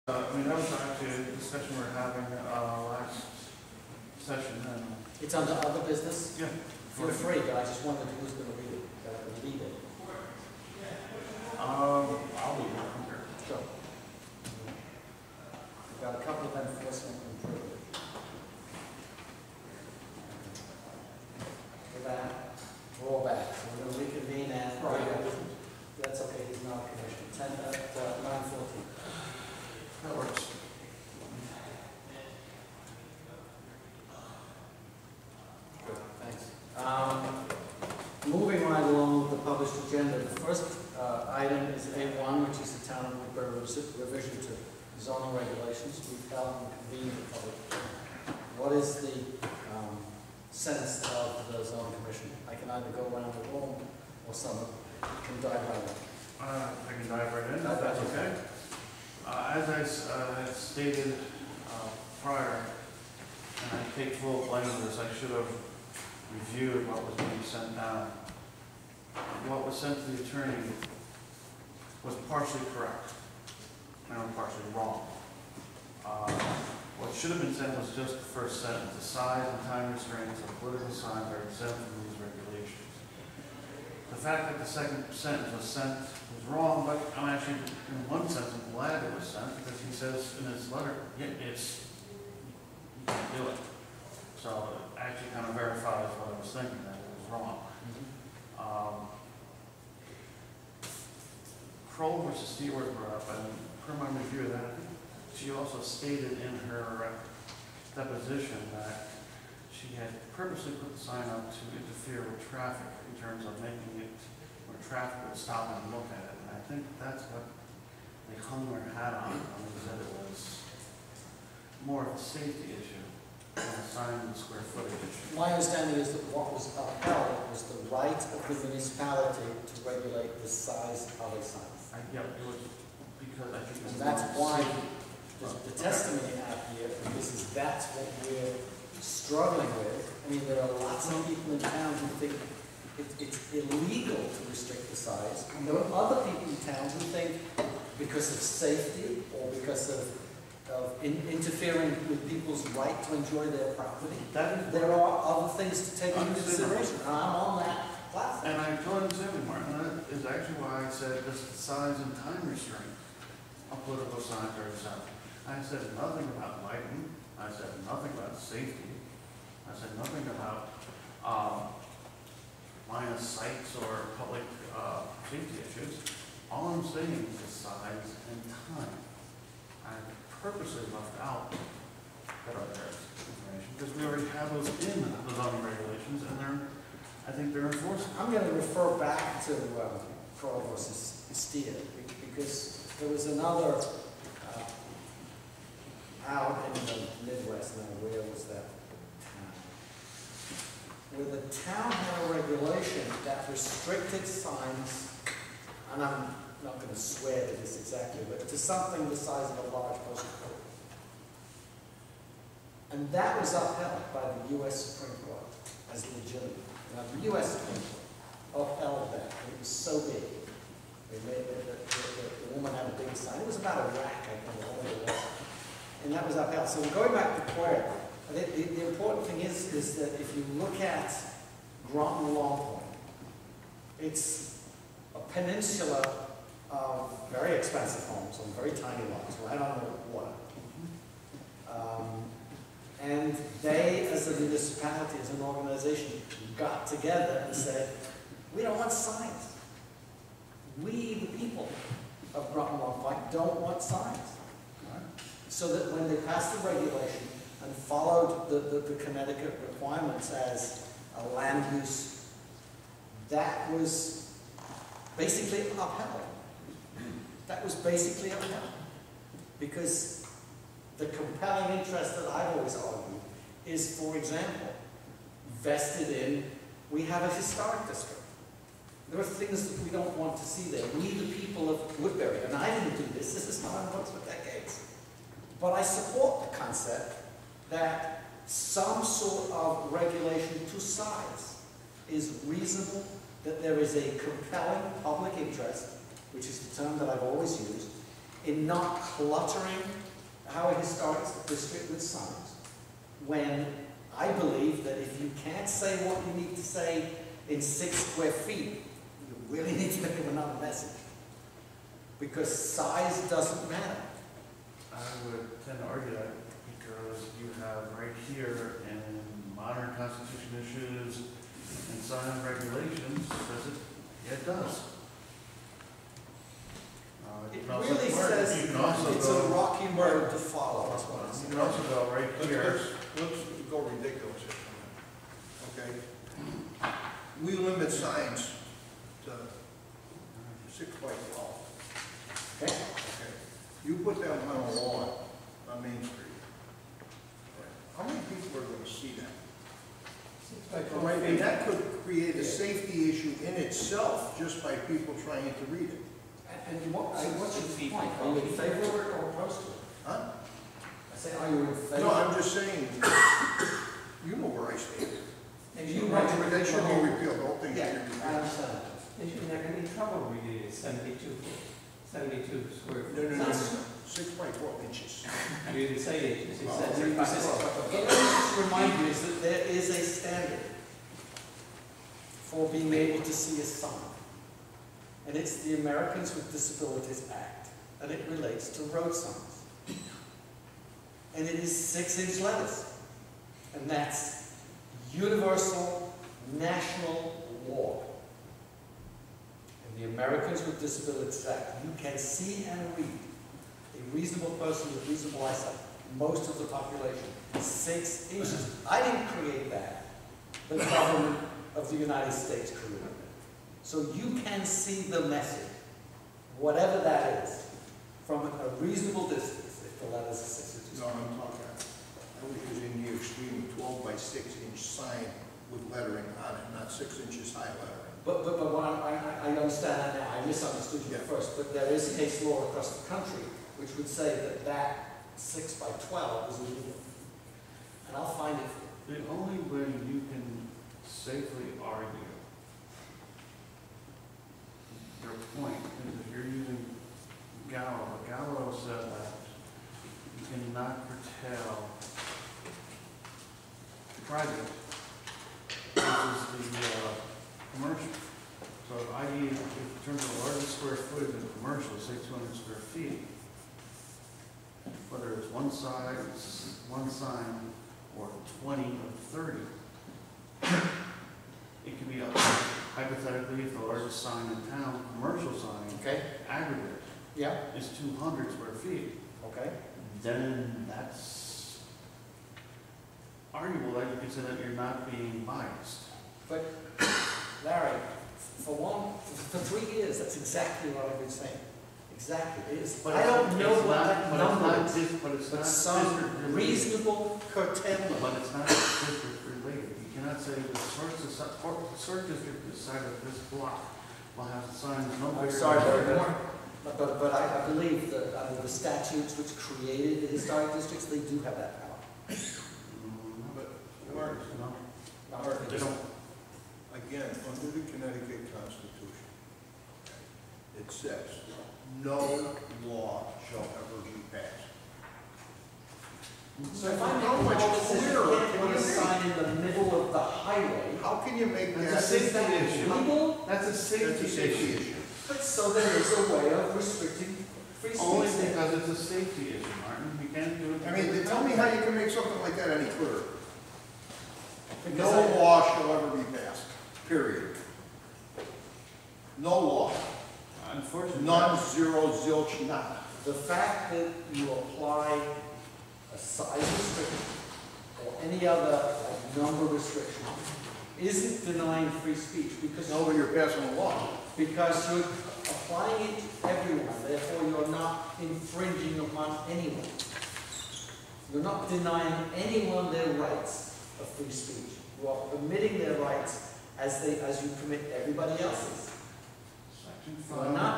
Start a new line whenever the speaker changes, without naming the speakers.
I mean, that was actually a discussion we were having last session. And
It's under other business?
yeah.
Feel free, but I just wondered who's going to read it. Read it.
I'll leave it here.
Sure. We've got a couple of enforcement improvements. We're back. We're all back. So we're going to reconvene and that's okay. He's not a commission. 9:14.
That works.
Good, thanks. Moving right along with the published agenda, the first item is A1, which is the town of Woodbury revision to zoning regulations. We've held and convened the public hearing. What is the sense of the zoning commission? I can either go around the room or someone can dive right in.
I can dive right in, if that's okay. As I stated prior, and I take full blame of this, I should have reviewed what was being sent down. What was sent to the attorney was partially correct, and partially wrong. What should have been sent was just the first sentence. The size and time restraints of political signs are exempt from these regulations. The fact that the second sentence was sent was wrong, but I'm actually, in one sense, I'm glad it was sent, because he says in his letter, yeah, you can't do it. So it actually kind of verifies what I was thinking, that it was wrong. Kroll versus Stewart brought up, and per my review of that, she also stated in her deposition that she had purposely put the sign up to interfere with traffic in terms of making it where traffic would stop and look at it. And I think that's what they hung their hat on when they said it was more of a safety issue than a sign and square footage issue.
My understanding is that what was upheld was the right of the municipality to regulate the size of a sign.
Yeah, it was because I think it was.
And that's why the testimony out here, because that's what we're struggling with. I mean, there are lots of people in town who think it's illegal to restrict the size. And there are other people in town who think because of safety or because of interfering with people's right to enjoy their property, there are other things to take into consideration. And I'm on that platform.
And I totally understand you, Martin. That is actually why I said this size and time restraint of political signs are exempt. I said nothing about lighting. I said nothing about safety. I said nothing about line of sights or public safety issues. All I'm saying is size and time. I purposely left out that other information because we already have those in the zoning regulations, and I think they're enforced.
I'm going to refer back to Kroll versus Steer because there was another out in the Midwest. Now, where was that town? Where the town had a regulation that restricted signs, and I'm not going to swear to this exactly, but to something the size of a large postal code. And that was upheld by the U.S. Supreme Court as legitimate. Now, the U.S. Supreme Court upheld that. It was so big. They made the woman had a big sign. It was about a rack, I think, and that was upheld. So going back to Query, the important thing is that if you look at Groton Long Point, it's a peninsula of very expensive homes on very tiny lots, right on the water. And they, as a municipality, as an organization, got together and said, we don't want signs. We, the people of Groton Long Point, don't want signs. Right? So that when they passed the regulation and followed the Connecticut requirements as a land use, that was basically upheld. That was basically upheld. Because the compelling interest that I've always argued is, for example, vested in, we have a historic district. There are things that we don't want to see there. We, the people of Woodbury, and I didn't do this, this is not on books for decades. But I support the concept that some sort of regulation to size is reasonable, that there is a compelling public interest, which is the term that I've always used, in not cluttering our historic district with signs, when I believe that if you can't say what you need to say in 6 square feet, you really need to think of another message. Because size doesn't matter.
I would tend to argue that because you have right here in modern constitution issues and sign regulations, says it, yeah, it does.
It
You can also-
really says
you can also
it's a
go-
rocky road to follow, that's what I'm
You
saying.
can also go right here.
Let's go ridiculous here for a minute, okay? We limit signs to 6 by 12.
Okay?
Okay. You put that on a lawn on Main Street. How many people are going to see that? And that could create a safety issue in itself just by people trying to read it.
And what's your point? Are you in favor of it or opposed to it?
Huh?
I say, are you in favor?
No, I'm just saying, you know where I stand.
And you
That
want to
should be repealed, the whole thing should
Yeah,
be
I
repealed.
understand that.
They shouldn't have any trouble reading it, 72 square
No, no, no, no,
feet.
6 by 12 inches.
You didn't say inches, it
Oh,
said
okay.
6 by 12.
But let me just remind you is that there is a standard for being able to see a sign. And it's the Americans with Disabilities Act, and it relates to road signs. And it is 6-inch letters. And that's universal national law. In the Americans with Disabilities Act, you can see and read. A reasonable person with reasonable eyesight, most of the population, 6 inches. I didn't create that. The government of the United States created it. So you can see the message, whatever that is, from a reasonable distance, if the letters are 6 inches.
No, I'm talking, I was using the extreme 12 by 6-inch sign with lettering on it, not 6 inches high lettering.
But what I understand that now, I misunderstood you at first, but there is case law across the country which would say that that 6 by 12 is illegal. And I'll find it.
The only way you can safely argue your point is if you're using Gallo. Gallo said that you cannot curtail private versus the commercial. So if I use, in terms of largest square footage in commercial, say 200 square feet, whether it's one sign or 20 or 30, it could be up, hypothetically, if the largest sign in town, commercial sign,
Okay?
aggregate,
Yeah?
is 200 square feet,
Okay?
then that's arguable that you can say that you're not being biased.
But, Larry, for 3 years, that's exactly what I've been saying. Exactly. It is.
But
I don't know
it's
what
not-
that
but it's
number
not
is.
dis- But it's
But
not
some
district related.
reasonable curtailment.
But it's not district related. You cannot say the Historic District decided this block will have signs no bigger.
I'm sorry,
than-
but I believe that under the statutes which created the historic districts, they do have that power.
But, Mark,
No,
Not
they don't.
again, under the Connecticut Constitution, it says, no law shall ever be passed.
So if I make
How
a
much
law that says you
clearer
can't
can
put a
you
sign in the middle of the highway,
How can you make
That's
that?
a safety
is
issue.
that legal?
That's a
That's
safety
a safety
issue.
issue.
But so there is a way of restricting free
Only
speech.
because it's a safety issue, Martin. You can't do it.
I mean, tell me how you can make something like that any clearer.
Because
No law shall ever be passed, period. No law.
Unfortunately.
None, zero, zilch, nada.
the fact that you apply a size restriction or any other number restriction isn't denying free speech because
No, but you're passing a law.
because you're applying it to everyone, therefore you're not infringing upon anyone. You're not denying anyone their rights of free speech. You are permitting their rights as you permit everybody else's.
Section
You are
5.
not